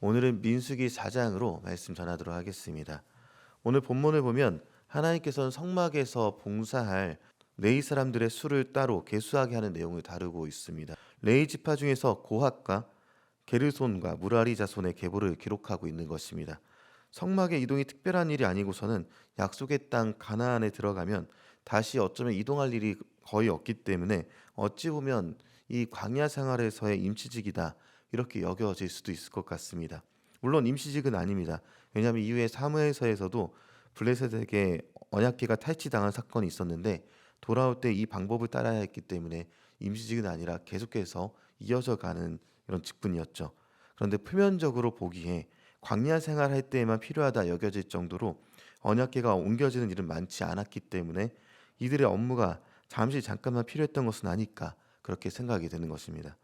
오늘은 민수기 4장으로 말씀 전하도록 하겠습니다. 오늘 본문을 보면 하나님께서는 성막에서 봉사할 레위 사람들의 수를 따로 계수하게 하는 내용을 다루고 있습니다. 레위 지파 중에서 고핫과 게르손과 무라리 자손의 계보를 기록하고 있는 것입니다. 성막의 이동이 특별한 일이 아니고서는 약속의 땅 가나안에 들어가면 다시 어쩌면 이동할 일이 거의 없기 때문에 어찌 보면 이 광야 생활에서의 임시직이다 이렇게 여겨질 수도 있을 것 같습니다. 물론 임시직은 아닙니다. 왜냐하면 이후에 사무엘서에서도 블레셋에게 언약궤가 탈취당한 사건이 있었는데 돌아올 때 이 방법을 따라야 했기 때문에 임시직은 아니라 계속해서 이어져 가는 이런 직분이었죠. 그런데 표면적으로 보기에 광야 생활할 때에만 필요하다 여겨질 정도로 언약궤가 옮겨지는 일은 많지 않았기 때문에 이들의 업무가 잠깐만 필요했던 것은 아닐까 그렇게 생각이 되는 것입니다.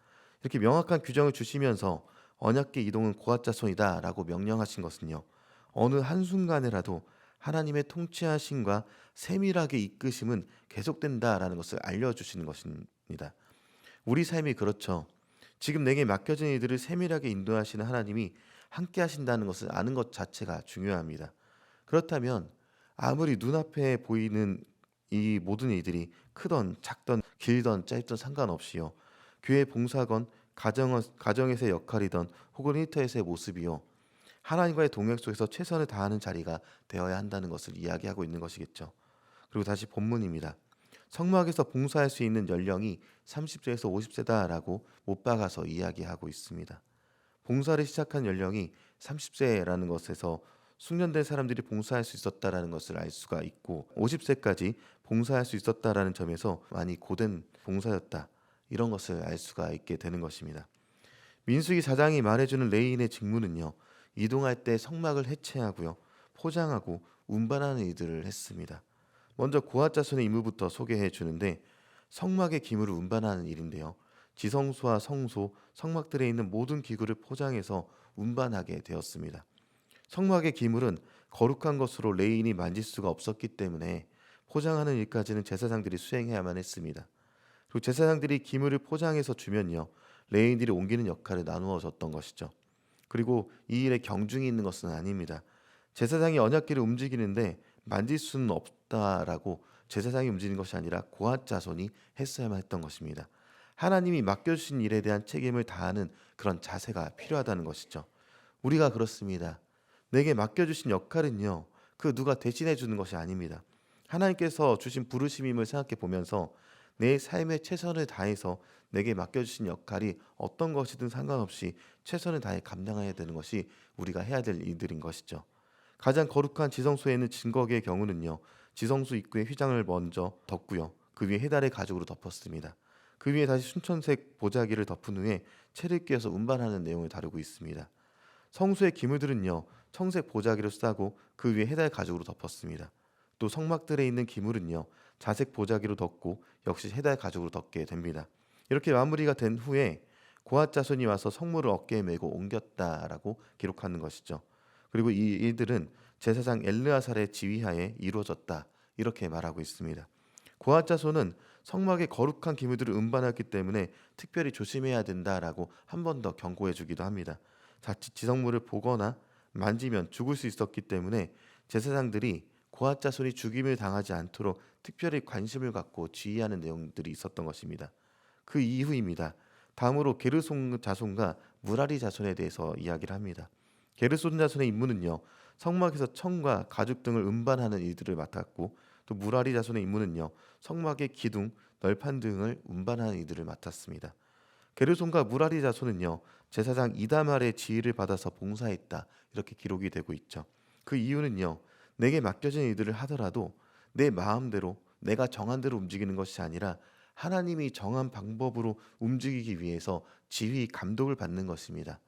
이렇게 명확한 규정을 주시면서 언약궤 이동은 고핫 자손이다라고 명령하신 것은요. 어느 한순간에라도 하나님의 통치하심과 세밀하게 이끄심은 계속된다라는 것을 알려주시는 것입니다. 우리 삶이 그렇죠. 지금 내게 맡겨진 이들을 세밀하게 인도하시는 하나님이 함께 하신다는 것을 아는 것 자체가 중요합니다. 그렇다면 아무리 눈앞에 보이는 이 모든 일들이 크던 작던 길던 짧던 상관없이요. 교회 봉사건 가정에서의 역할이던 혹은 일터에서의 모습이요. 하나님과의 동행 속에서 최선을 다하는 자리가 되어야 한다는 것을 이야기하고 있는 것이겠죠. 그리고 다시 본문입니다. 성막에서 봉사할 수 있는 연령이 30세에서 50세다라고 못 박아서 이야기하고 있습니다. 봉사를 시작한 연령이 30세라는 것에서 숙련된 사람들이 봉사할 수 있었다라는 것을 알 수가 있고 50세까지 봉사할 수 있었다라는 점에서 많이 고된 봉사였다. 이런 것을 알 수가 있게 되는 것입니다. 민수기 4장이 말해주는 레위인의 직무는요. 이동할 때 성막을 해체하고요. 포장하고 운반하는 일들을 했습니다. 먼저 고핫 자손의 임무부터 소개해 주는데 성막의 기물을 운반하는 일인데요. 지성소와 성소, 성막들에 있는 모든 기구를 포장해서 운반하게 되었습니다. 성막의 기물은 거룩한 것으로 레위인이 만질 수가 없었기 때문에 포장하는 일까지는 제사장들이 수행해야만 했습니다. 그리고 제사장들이 기물을 포장해서 주면요. 레위인들이 옮기는 역할을 나누어졌던 것이죠. 그리고 이 일에 경중이 있는 것은 아닙니다. 제사장이 언약궤를 움직이는데 만질 수는 없다라고 제사장이 움직이는 것이 아니라 고핫 자손이 했어야만 했던 것입니다. 하나님이 맡겨주신 일에 대한 책임을 다하는 그런 자세가 필요하다는 것이죠. 우리가 그렇습니다. 내게 맡겨주신 역할은요. 그 누가 대신해 주는 것이 아닙니다. 하나님께서 주신 부르심임을 생각해 보면서 내 삶에 최선을 다해서 내게 맡겨주신 역할이 어떤 것이든 상관없이 최선을 다해 감당해야 되는 것이 우리가 해야 될 일들인 것이죠. 가장 거룩한 지성소에 있는 증거계의 경우는요. 지성소 입구에 휘장을 먼저 덮고요. 그 위에 해달의 가죽으로 덮었습니다. 그 위에 다시 순천색 보자기를 덮은 후에 채를 끼워서 운반하는 내용을 다루고 있습니다. 성소의 기물들은요. 청색 보자기를 싸고 그 위에 해달 가죽으로 덮었습니다. 또 성막들에 있는 기물은요. 자색 보자기로 덮고 역시 해달 가죽으로 덮게 됩니다. 이렇게 마무리가 된 후에 고핫 자손이 와서 성물을 어깨에 메고 옮겼다라고 기록하는 것이죠. 그리고 이 일들은 제사장 엘르아살의 지휘하에 이루어졌다 이렇게 말하고 있습니다. 고핫 자손은 성막의 거룩한 기물들을 운반했기 때문에 특별히 조심해야 된다라고 한 번 더 경고해 주기도 합니다. 자칫 지성물을 보거나 만지면 죽을 수 있었기 때문에 제사장들이 고핫 자손이 죽임을 당하지 않도록 특별히 관심을 갖고 지휘하는 내용들이 있었던 것입니다. 그 이후입니다. 다음으로 게르손 자손과 무라리 자손에 대해서 이야기를 합니다. 게르손 자손의 임무는요. 성막에서 청과 가죽 등을 운반하는 일들을 맡았고 또 무라리 자손의 임무는요. 성막의 기둥, 널판 등을 운반하는 일들을 맡았습니다. 게르손과 무라리 자손은요. 제사장 이다말의 지휘를 받아서 봉사했다. 이렇게 기록이 되고 있죠. 그 이유는요. 내게 맡겨진 일들을 하더라도 내 마음대로 내가 정한 대로 움직이는 것이 아니라 하나님이 정한 방법으로 움직이기 위해서 지휘 감독을 받는 것입니다.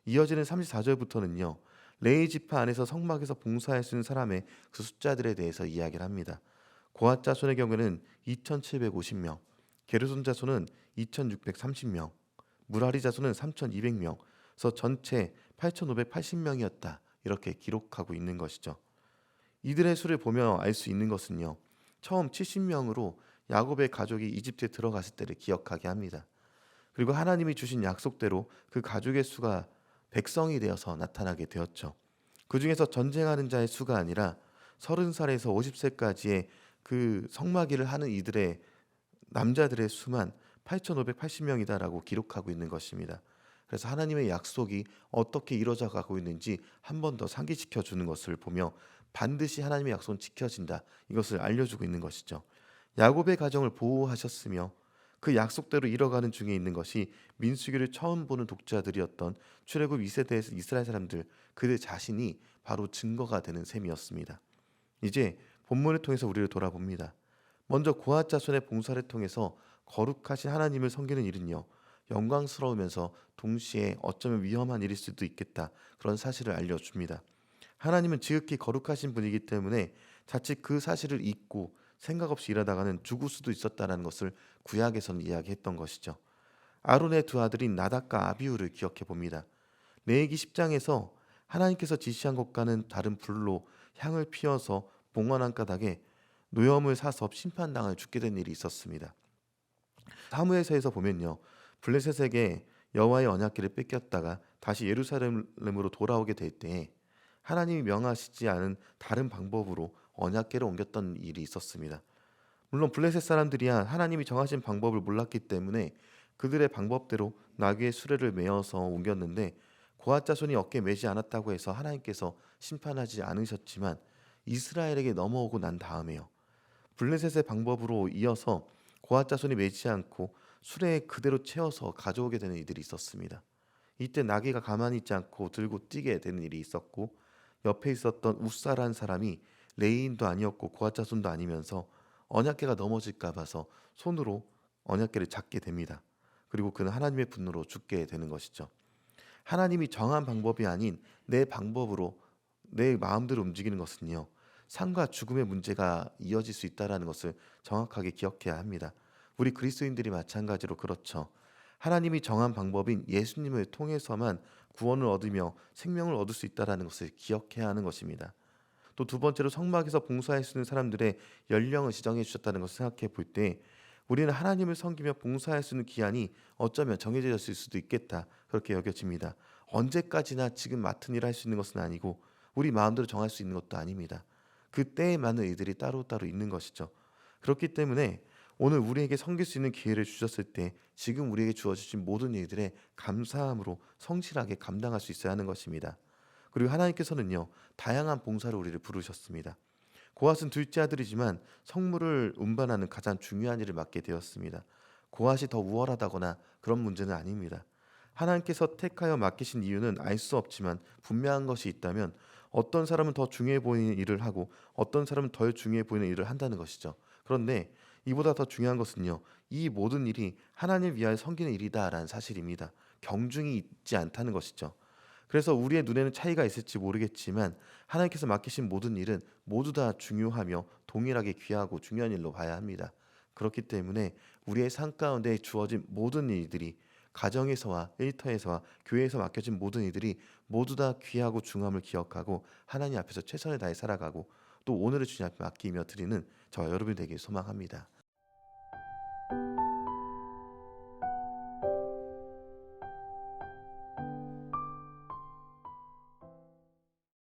이어지는 34절부터는요. 레위 지파 안에서 성막에서 봉사할 수 있는 사람의 그 숫자들에 대해서 이야기를 합니다. 고핫 자손의 경우에는 2,750명, 게르손 자손은 2,630명, 무라리 자손은 3,200명, 그래서 전체 8,580명이었다. 이렇게 기록하고 있는 것이죠. 이들의 수를 보며 알 수 있는 것은요. 처음 70명으로 야곱의 가족이 이집트에 들어갔을 때를 기억하게 합니다. 그리고 하나님이 주신 약속대로 그 가족의 수가 백성이 되어서 나타나게 되었죠. 그 중에서 전쟁하는 자의 수가 아니라 30살에서 50세까지의 그 성마기를 하는 이들의 남자들의 수만 8,580명이다라고 기록하고 있는 것입니다. 그래서 하나님의 약속이 어떻게 이루어져 가고 있는지 한 번 더 상기시켜 주는 것을 보며 반드시 하나님의 약속은 지켜진다. 이것을 알려주고 있는 것이죠. 야곱의 가정을 보호하셨으며 그 약속대로 이뤄가는 중에 있는 것이 민수기를 처음 보는 독자들이었던 출애굽 2세대에서 이스라엘 사람들 그들 자신이 바로 증거가 되는 셈이었습니다. 이제 본문을 통해서 우리를 돌아봅니다. 먼저 고앗 자손의 봉사를 통해서 거룩하신 하나님을 섬기는 일은요, 영광스러우면서 동시에 어쩌면 위험한 일일 수도 있겠다, 그런 사실을 알려줍니다. 하나님은 지극히 거룩하신 분이기 때문에 자칫 그 사실을 잊고 생각 없이 일하다가는 죽을 수도 있었다는 것을 구약에서는 이야기했던 것이죠. 아론의 두 아들인 나답과 아비후를 기억해 봅니다. 레위기 10장에서 하나님께서 지시한 것과는 다른 불로 향을 피워서 봉헌한 까닭에 노염을 사서 심판당할 죽게 된 일이 있었습니다. 사무엘서에서 보면요, 블레셋에게 여호와의 언약궤를 뺏겼다가 다시 예루살렘으로 돌아오게 될 때에 하나님이 명하시지 않은 다른 방법으로 언약궤를 옮겼던 일이 있었습니다. 물론 블레셋 사람들이야 하나님이 정하신 방법을 몰랐기 때문에 그들의 방법대로 나귀의 수레를 메어서 옮겼는데 고앗 자손이 어깨에 매지 않았다고 해서 하나님께서 심판하지 않으셨지만 이스라엘에게 넘어오고 난 다음에요, 블레셋의 방법으로 이어서 고앗 자손이 매지 않고 수레에 그대로 채워서 가져오게 되는 일들이 있었습니다. 이때 나귀가 가만히 있지 않고 들고 뛰게 되는 일이 있었고, 옆에 있었던 웃사라는 사람이 레위인도 아니었고 고앗 자손도 아니면서 언약궤가 넘어질까 봐서 손으로 언약궤를 잡게 됩니다. 그리고 그는 하나님의 분노로 죽게 되는 것이죠. 하나님이 정한 방법이 아닌 내 방법으로 내 마음대로 움직이는 것은요, 삶과 죽음의 문제가 이어질 수 있다는 것을 정확하게 기억해야 합니다. 우리 그리스도인들이 마찬가지로 그렇죠. 하나님이 정한 방법인 예수님을 통해서만 구원을 얻으며 생명을 얻을 수 있다는 것을 기억해야 하는 것입니다. 또 두 번째로 성막에서 봉사할 수 있는 사람들의 연령을 지정해 주셨다는 것을 생각해 볼 때 우리는 하나님을 섬기며 봉사할 수 있는 기한이 어쩌면 정해져 있을 수도 있겠다, 그렇게 여겨집니다. 언제까지나 지금 맡은 일을 할 수 있는 것은 아니고 우리 마음대로 정할 수 있는 것도 아닙니다. 그때에 맞는 일들이 따로따로 있는 것이죠. 그렇기 때문에 오늘 우리에게 섬길 수 있는 기회를 주셨을 때 지금 우리에게 주어주신 모든 일들에 감사함으로 성실하게 감당할 수 있어야 하는 것입니다. 그리고 하나님께서는요, 다양한 봉사를 우리를 부르셨습니다. 고앗은 둘째 아들이지만 성물을 운반하는 가장 중요한 일을 맡게 되었습니다. 고앗이 더 우월하다거나 그런 문제는 아닙니다. 하나님께서 택하여 맡기신 이유는 알 수 없지만 분명한 것이 있다면 어떤 사람은 더 중요해 보이는 일을 하고 어떤 사람은 덜 중요해 보이는 일을 한다는 것이죠. 그런데 이보다 더 중요한 것은요, 이 모든 일이 하나님 위하여 섬기는 일이다라는 사실입니다. 경중이 있지 않다는 것이죠. 그래서 우리의 눈에는 차이가 있을지 모르겠지만 하나님께서 맡기신 모든 일은 모두 다 중요하며 동일하게 귀하고 중요한 일로 봐야 합니다. 그렇기 때문에 우리의 삶 가운데 주어진 모든 일들이, 가정에서와 일터에서와 교회에서 맡겨진 모든 일들이 모두 다 귀하고 중함을 기억하고 하나님 앞에서 최선을 다해 살아가고 또 오늘의 주님 앞에 맡기며 드리는 저와 여러분이 되길 소망합니다.